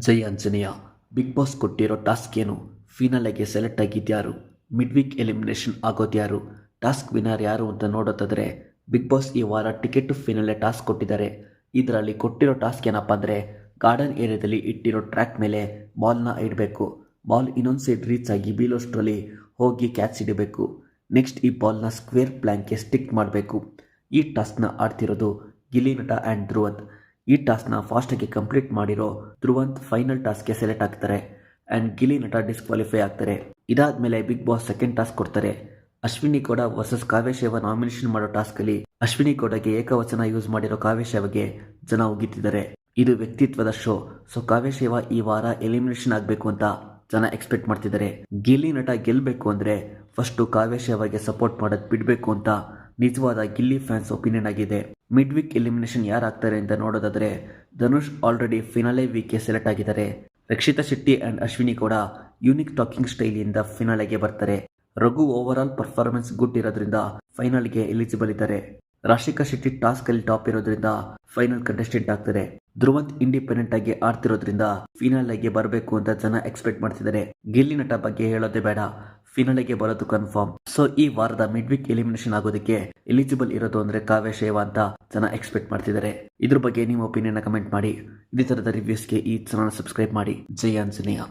ಜೈ Anjaneya. Big boss ಕೊಟ್ಟಿರೋ task ಏನು? ಫಿನಾಲೆಗೆ ಸೆಲೆಕ್ಟ್ ಆಗಿದ್ಯಾರು? ಮಿಡ್ ವೀಕ್ ಎಲಿಮಿನೇಷನ್ ಆಗೋದ್ಯಾರು? ಟಾಸ್ಕ್ ವಿನ್ನರ್ ಯಾರು ಅಂತ ನೋಡೋದಾದರೆ ಬಿಗ್ ಬಾಸ್ ಈ ವಾರ ಟಿಕೆಟ್ ಟು ಫಿನಾಲೆ ಟಾಸ್ಕ್ ಕೊಟ್ಟಿದ್ದಾರೆ. ಇದರಲ್ಲಿ ಕೊಟ್ಟಿರೋ ಟಾಸ್ಕ್ ಏನಪ್ಪ ಅಂದರೆ, ಗಾರ್ಡನ್ ಏರಿಯಾದಲ್ಲಿ ಇಟ್ಟಿರೋ ಟ್ರ್ಯಾಕ್ ಮೇಲೆ ಬಾಲ್ನ ಇಡಬೇಕು. ಬಾಲ್ ಇನ್ನೊಂದು ಸೈಡ್ ರೀಚ್ ಆಗಿ ಬೀಳೋಷ್ಟರಲ್ಲಿ ಹೋಗಿ ಕ್ಯಾಚ್ ಹಿಡಿಬೇಕು. ನೆಕ್ಸ್ಟ್ ಈ ಬಾಲ್ನ ಸ್ಕ್ವೇರ್ ಪ್ಲ್ಯಾಂಕ್ಗೆ ಸ್ಟಿಕ್ ಮಾಡಬೇಕು. ಈ ಟಾಸ್ಕ್ನ ಆಡ್ತಿರೋದು ಗಿಲ್ಲಿ ನಟ ಆ್ಯಂಡ್ ಧ್ರುವಂತ್. ಈ ಟಾಸ್ಕ್ನ ಫಾಸ್ಟಾಗಿ ಕಂಪ್ಲೀಟ್ ಮಾಡಿರೋ ಧ್ರುವಂತ್ ಫೈನಲ್ ಟಾಸ್ಕ್ಗೆ ಸೆಲೆಕ್ಟ್ ಆಗ್ತಾರೆ ಆ್ಯಂಡ್ ಗಿಲ್ಲಿ ನಟ ಡಿಸ್ಕ್ವಾಲಿಫೈ ಆಗ್ತಾರೆ. ಇದಾದ್ಮೇಲೆ ಬಿಗ್ ಬಾಸ್ ಸೆಕೆಂಡ್ ಟಾಸ್ಕ್ ಕೊಡ್ತಾರೆ. ಅಶ್ವಿನಿ ಗೌಡ ವರ್ಸಸ್ ಕಾವ್ಯಶೇವ ನಾಮಿನೇಷನ್ ಮಾಡೋ ಟಾಸ್ಕಲ್ಲಿ ಅಶ್ವಿನಿ ಗೌಡಗೆ ಏಕವಚನ ಯೂಸ್ ಮಾಡಿರೋ ಕಾವ್ಯಶೇವಗೆ ಜನ ಉಗಿತಿದ್ದಾರೆ. ಇದು ವ್ಯಕ್ತಿತ್ವದ ಶೋ, ಸೊ ಕಾವ್ಯಶೇವ ಈ ವಾರ ಎಲಿಮಿನೇಷನ್ ಆಗಬೇಕು ಅಂತ ಜನ ಎಕ್ಸ್ಪೆಕ್ಟ್ ಮಾಡ್ತಿದ್ದಾರೆ. ಗಿಲ್ಲಿ ನಟ ಗೆಲ್ಲಬೇಕು ಅಂದರೆ ಫಸ್ಟು ಕಾವ್ಯಶೇವಗೆ ಸಪೋರ್ಟ್ ಮಾಡೋದು ಬಿಡಬೇಕು ಅಂತ ನಿಜವಾದ ಗಿಲ್ಲಿ ಫ್ಯಾನ್ಸ್ ಒಪಿನಿಯನ್ ಆಗಿದೆ. ಮಿಡ್ ವೀಕ್ ಎಲಿಮಿನೇಷನ್ ಯಾರಾಗ್ತಾರೆ ಅಂತ ನೋಡೋದಾದರೆ, ಧನುಷ್ ಆಲ್ರೆಡಿ ಫಿನಾಲೆ ವೀಕ್ಗೆ ಸೆಲೆಕ್ಟ್ ಆಗಿದ್ದಾರೆ. ರಕ್ಷಿತಾ ಶೆಟ್ಟಿ ಆ್ಯಂಡ್ ಅಶ್ವಿನಿ ಕೂಡ ಯೂನಿಕ್ ಟಾಕಿಂಗ್ ಸ್ಟೈಲಿಂದ ಫಿನಾಲೆಗೆ ಬರ್ತಾರೆ. Raghu over all performance good ಇರೋದ್ರಿಂದ ಫೈನಲ್ಗೆ ಎಲಿಜಿಬಲ್ ಇದ್ದಾರೆ. ರಾಶಿಕಾ ಶೆಟ್ಟಿ ಟಾಸ್ಕ್ ಅಲ್ಲಿ ಟಾಪ್ ಇರೋದ್ರಿಂದ ಫೈನಲ್ ಕಂಟೆಸ್ಟೆಂಟ್ ಆಗ್ತಾರೆ. ಧ್ರುವಂತ್ ಇಂಡಿಪೆಂಡೆಂಟ್ ಆಗಿ ಆಡ್ತಿರೋದ್ರಿಂದ ಫಿನಾಲೆಗೆ ಬರಬೇಕು ಅಂತ ಜನ ಎಕ್ಸ್ಪೆಕ್ಟ್ ಮಾಡ್ತಿದ್ದಾರೆ. ಗಿಲ್ಲಿ ನಟ ಬಗ್ಗೆ ಹೇಳೋದೇ ಬೇಡ, ಫಿನಾಲೆಗೆ ಬರೋದು ಕನ್ಫರ್ಮ್. ಸೊ ಈ ವಾರದ ಮಿಡ್ ವೀಕ್ ಎಲಿಮಿನೇಷನ್ ಆಗೋದಕ್ಕೆ ಎಲಿಜಿಬಲ್ ಇರೋದು ಅಂದ್ರೆ ಕಾವ್ಯಶೇವ ಅಂತ ಜನ ಎಕ್ಸ್ಪೆಕ್ಟ್ ಮಾಡ್ತಿದ್ದಾರೆ. ಇದ್ರ ಬಗ್ಗೆ ನಿಮ್ಮ ಒಪಿನಿಯನ್ ಕಮೆಂಟ್ ಮಾಡಿ. ಇದೇ ತರದ ರಿವ್ಯೂಸ್ಗೆ ಈ ಚಾನಲ್ ಸಬ್ಸ್ಕ್ರೈಬ್ ಮಾಡಿ. ಜೈ ಆಂಜನೇಯ.